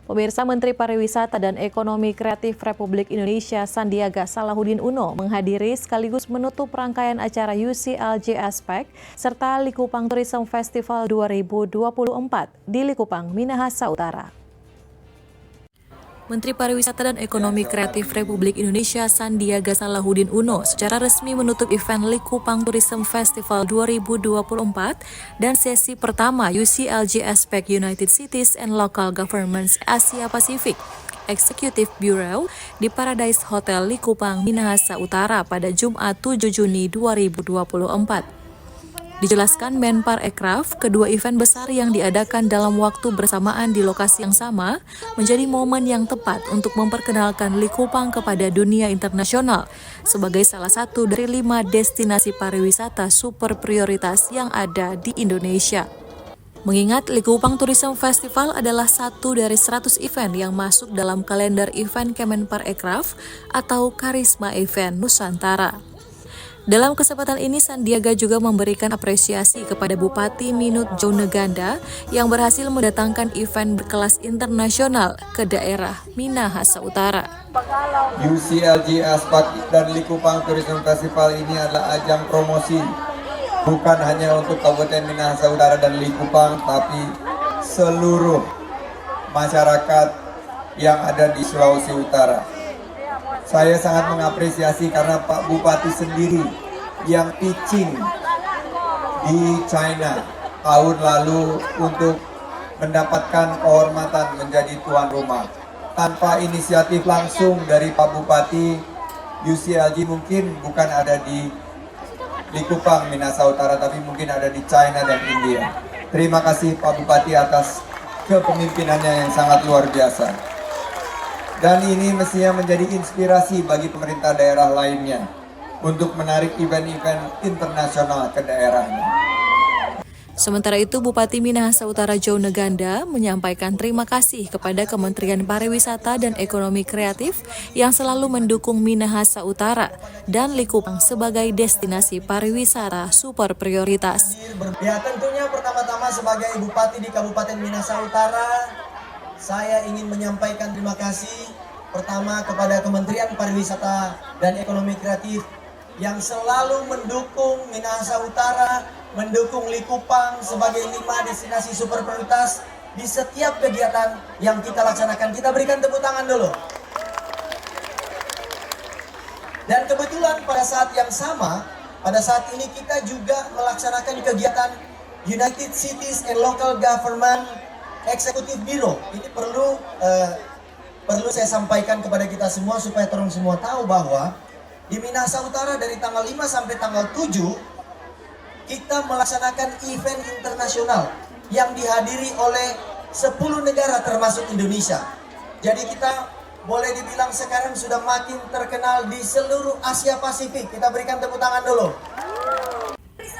Pemirsa, Menteri Pariwisata dan Ekonomi Kreatif Republik Indonesia Sandiaga Salahuddin Uno menghadiri sekaligus menutup rangkaian acara UCLG Aspek serta Likupang Tourism Festival 2024 di Likupang, Minahasa Utara. Menteri Pariwisata dan Ekonomi Kreatif Republik Indonesia Sandiaga Salahuddin Uno secara resmi menutup event Likupang Tourism Festival 2024 dan sesi pertama UCLG Aspek United Cities and Local Governments Asia Pacific Executive Bureau di Paradise Hotel Likupang, Minahasa Utara pada Jumat 7 Juni 2024. Dijelaskan Menparekraf, kedua event besar yang diadakan dalam waktu bersamaan di lokasi yang sama menjadi momen yang tepat untuk memperkenalkan Likupang kepada dunia internasional sebagai salah satu dari 5 destinasi pariwisata super prioritas yang ada di Indonesia. Mengingat Likupang Tourism Festival adalah satu dari 100 event yang masuk dalam kalender event Kemenparekraf atau Karisma Event Nusantara. Dalam kesempatan ini, Sandiaga juga memberikan apresiasi kepada Bupati Minut Joneganda yang berhasil mendatangkan event berkelas internasional ke daerah Minahasa Utara. UCLG Aspek dan Likupang Tourism Festival ini adalah ajang promosi, bukan hanya untuk Kabupaten Minahasa Utara dan Likupang, tapi seluruh masyarakat yang ada di Sulawesi Utara. Saya sangat mengapresiasi karena Pak Bupati sendiri yang pitching di China tahun lalu untuk mendapatkan kehormatan menjadi tuan rumah. Tanpa inisiatif langsung dari Pak Bupati, UCLG mungkin bukan ada di Likupang, Minahasa Utara, tapi mungkin ada di China dan India. Terima kasih Pak Bupati atas kepemimpinannya yang sangat luar biasa. Dan ini mestinya menjadi inspirasi bagi pemerintah daerah lainnya untuk menarik event-event internasional ke daerahnya. Sementara itu, Bupati Minahasa Utara Joneganda menyampaikan terima kasih kepada Kementerian Pariwisata dan Ekonomi Kreatif yang selalu mendukung Minahasa Utara dan Likupang sebagai destinasi pariwisata super prioritas. Ya, tentunya pertama-tama sebagai Bupati di Kabupaten Minahasa Utara, saya ingin menyampaikan terima kasih pertama kepada Kementerian Pariwisata dan Ekonomi Kreatif yang selalu mendukung Minahasa Utara, mendukung Likupang sebagai 5 destinasi super prioritas di setiap kegiatan yang kita laksanakan. Kita berikan tepuk tangan dulu. Dan kebetulan pada saat yang sama, pada saat ini kita juga melaksanakan kegiatan United Cities and Local Government Executive Bureau. Ini perlu saya sampaikan kepada kita semua supaya orang semua tahu bahwa di Minahasa Utara dari tanggal 5 sampai tanggal 7 kita melaksanakan event internasional yang dihadiri oleh 10 negara termasuk Indonesia. Jadi kita boleh dibilang sekarang sudah makin terkenal di seluruh Asia Pasifik. Kita berikan tepuk tangan dulu.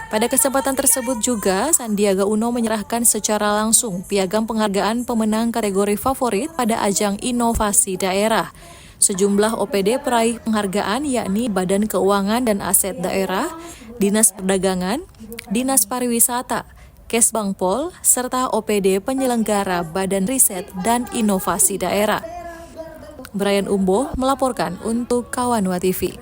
Pada kesempatan tersebut juga, Sandiaga Uno menyerahkan secara langsung piagam penghargaan pemenang kategori favorit pada ajang inovasi daerah. Sejumlah OPD peraih penghargaan yakni Badan Keuangan dan Aset Daerah, Dinas Perdagangan, Dinas Pariwisata, Kesbangpol, serta OPD penyelenggara Badan Riset dan Inovasi Daerah. Brian Umboh melaporkan untuk Kawanwa TV.